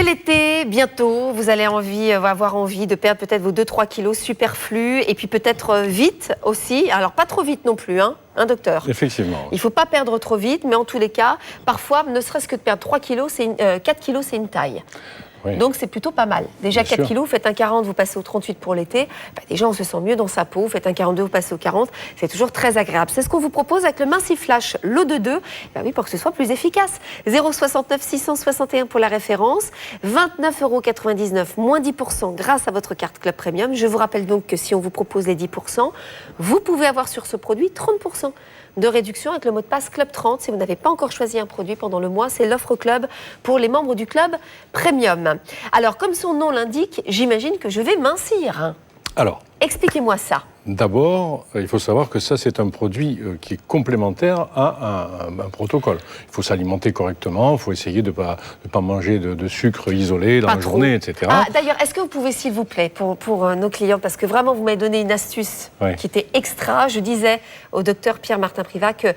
l'été, bientôt, vous allez avoir envie de perdre peut-être vos 2-3 kilos superflus et puis peut-être vite aussi. Alors pas trop vite non plus, hein, docteur? Effectivement. Il ne faut pas perdre trop vite, mais en tous les cas, parfois, ne serait-ce que de perdre 4 kilos, c'est une taille. Oui. Donc c'est plutôt pas mal. Déjà Bien 4 sûr. kilos, vous faites un 40, vous passez au 38 pour l'été. Déjà on se sent mieux dans sa peau. Vous faites un 42, vous passez au 40. C'est toujours très agréable. C'est ce qu'on vous propose avec le Minci-Flash, l'eau de 2. Ben oui, pour que ce soit plus efficace. 0,69 661 pour la référence. 29,99 €, moins 10% grâce à votre carte Club Premium. Je vous rappelle donc que si on vous propose les 10%, vous pouvez avoir sur ce produit 30% de réduction avec le mot de passe Club 30. Si vous n'avez pas encore choisi un produit pendant le mois, c'est l'offre Club pour les membres du Club Premium. Alors, comme son nom l'indique, j'imagine que je vais mincir. Alors, expliquez-moi ça. D'abord, il faut savoir que ça, c'est un produit qui est complémentaire à un protocole. Il faut s'alimenter correctement, il faut essayer de ne pas manger de sucre isolé dans la journée, etc. Ah, d'ailleurs, est-ce que vous pouvez, s'il vous plaît, pour nos clients, parce que vraiment, vous m'avez donné une astuce qui était extra. Je disais au docteur Pierre-Martin Privat que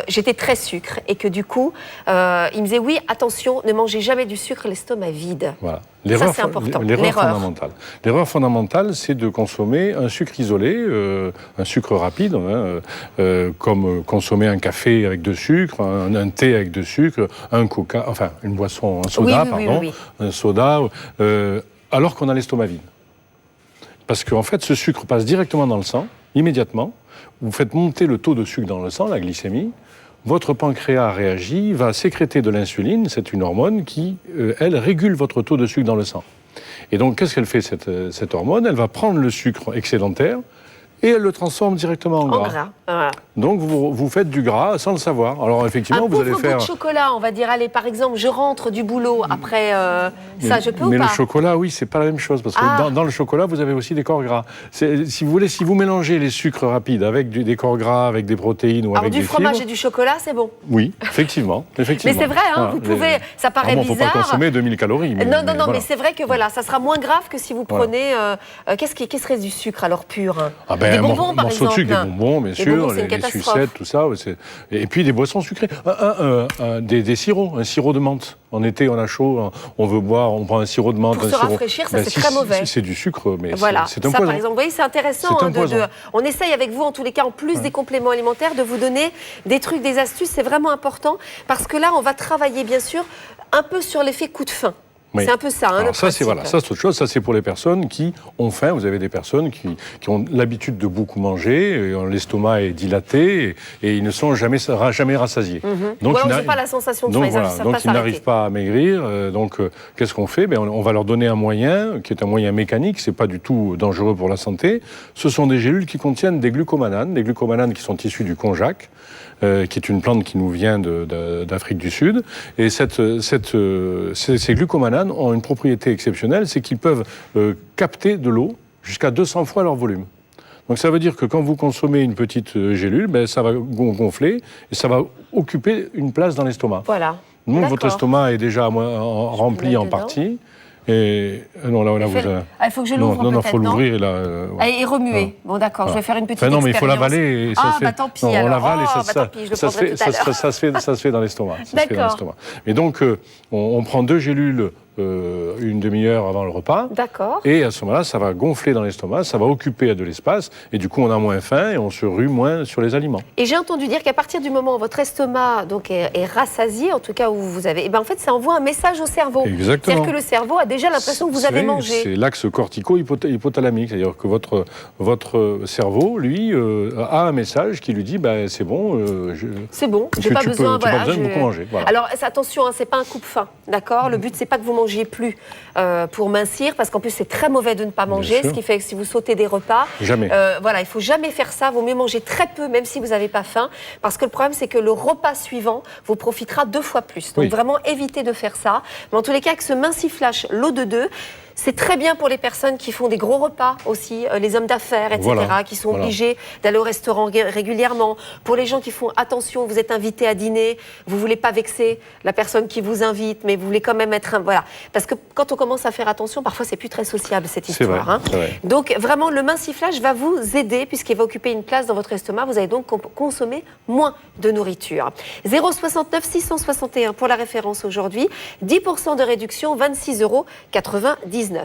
j'étais très sucre et que du coup, il me disait, oui, attention, ne mangez jamais du sucre, l'estomac vide. Voilà. Ça, c'est important. L'erreur fondamentale. L'erreur fondamentale, c'est de consommer un sucre isolé, un sucre rapide, comme consommer un café avec de sucre, un thé avec de sucre, un coca, enfin une boisson, un soda, un soda, alors qu'on a l'estomac vide. Parce qu'en fait, ce sucre passe directement dans le sang, immédiatement. Vous faites monter le taux de sucre dans le sang, la glycémie. Votre pancréas réagit, va sécréter de l'insuline, c'est une hormone qui, elle, régule votre taux de sucre dans le sang. Et donc, qu'est-ce qu'elle fait, cette hormone? Elle va prendre le sucre excédentaire et elle le transforme directement en gras. Voilà. Donc, vous faites du gras sans le savoir. Alors, effectivement, vous allez faire... Un bout de chocolat, on va dire, allez, par exemple, je rentre du boulot, après, ça, je peux ou pas? Mais le chocolat, oui, c'est pas la même chose, parce que dans le chocolat, vous avez aussi des corps gras. Si vous voulez, si vous mélangez les sucres rapides avec des corps gras, avec des protéines ou avec des fibres... du fromage et du chocolat, c'est bon? Oui, effectivement. Mais c'est vrai, hein, vous pouvez... Ça paraît bizarre. Il ne faut pas consommer 2000 calories. Mais, non, mais c'est vrai que voilà, ça sera moins grave que si vous prenez... Qu'est-ce qui serait du sucre, alors, pur? Des bonbons, par exemple. Des bonbons, bien sûr, les sucettes, tout ça. Et puis des boissons sucrées. Des sirops, un sirop de menthe. En été, on a chaud, on veut boire, on prend un sirop de menthe. Pour se rafraîchir, ça, c'est très mauvais. C'est du sucre, mais voilà. c'est un poison. Par exemple, vous voyez, c'est intéressant. On essaye avec vous, en tous les cas, en plus des compléments alimentaires, de vous donner des trucs, des astuces. C'est vraiment important, parce que là, on va travailler, bien sûr, un peu sur l'effet coup de faim. Oui. C'est un peu ça, hein, alors ça, c'est autre chose. Ça, c'est pour les personnes qui ont faim. Vous avez des personnes qui ont l'habitude de beaucoup manger, l'estomac est dilaté et ils ne sont jamais rassasiés. Donc, ils n'ont pas la sensation de faim. Donc, ils n'arrivent pas à maigrir. Donc, qu'est-ce qu'on fait? On va leur donner un moyen qui est un moyen mécanique. C'est pas du tout dangereux pour la santé. Ce sont des gélules qui contiennent des glucomananes qui sont issues du konjac, qui est une plante qui nous vient d'Afrique du Sud. Et ces glucomananes ont une propriété exceptionnelle, c'est qu'ils peuvent capter de l'eau jusqu'à 200 fois leur volume. Donc ça veut dire que quand vous consommez une petite gélule, ça va gonfler et ça va occuper une place dans l'estomac. Voilà. Donc votre estomac est déjà rempli en partie. Et non, là, vous il faut que je l'ouvre. Non, il faut l'ouvrir et remuer. Bon, d'accord, je vais faire une petite expérience. Non, mais il faut l'avaler. Tant pis. On l'avale et ça se fait dans l'estomac. D'accord. Et donc, on prend 2 gélules une demi-heure avant le repas. D'accord. Et à ce moment-là, ça va gonfler dans l'estomac, ça va occuper de l'espace, et du coup, on a moins faim et on se rue moins sur les aliments. Et j'ai entendu dire qu'à partir du moment où votre estomac est rassasié, en tout cas où vous avez, ça envoie un message au cerveau. Exactement. C'est-à-dire que le cerveau a déjà l'impression que vous avez mangé. C'est l'axe cortico-hypothalamique, c'est-à-dire que votre cerveau, lui, a un message qui lui dit, c'est bon. C'est bon, j'ai pas besoin. Tu n'as pas besoin de beaucoup manger. Voilà. Alors attention, c'est pas un coupe-faim, d'accord? Le but c'est pas que vous mangiez plus pour mincir, parce qu'en plus c'est très mauvais de ne pas manger, ce qui fait que si vous sautez des repas, jamais. Il faut jamais faire ça. Vaut mieux manger très peu, même si vous n'avez pas faim, parce que le problème c'est que le repas suivant vous profitera 2 fois plus. Donc vraiment évitez de faire ça. Mais en tous les cas, avec ce Minci-Flash, l'eau de 2, C'est très bien pour les personnes qui font des gros repas aussi, les hommes d'affaires, etc., Voilà. qui sont obligés d'aller au restaurant régulièrement. Pour les gens qui font attention, vous êtes invité à dîner, vous voulez pas vexer la personne qui vous invite, mais vous voulez quand même être voilà. Parce que quand on commence à faire attention, parfois c'est plus très sociable cette histoire. Vrai, c'est vrai. Donc vraiment, le minciflage va vous aider puisqu'il va occuper une place dans votre estomac. Vous allez donc consommer moins de nourriture. 0,69 661 pour la référence aujourd'hui. 10% de réduction, 26,99 €.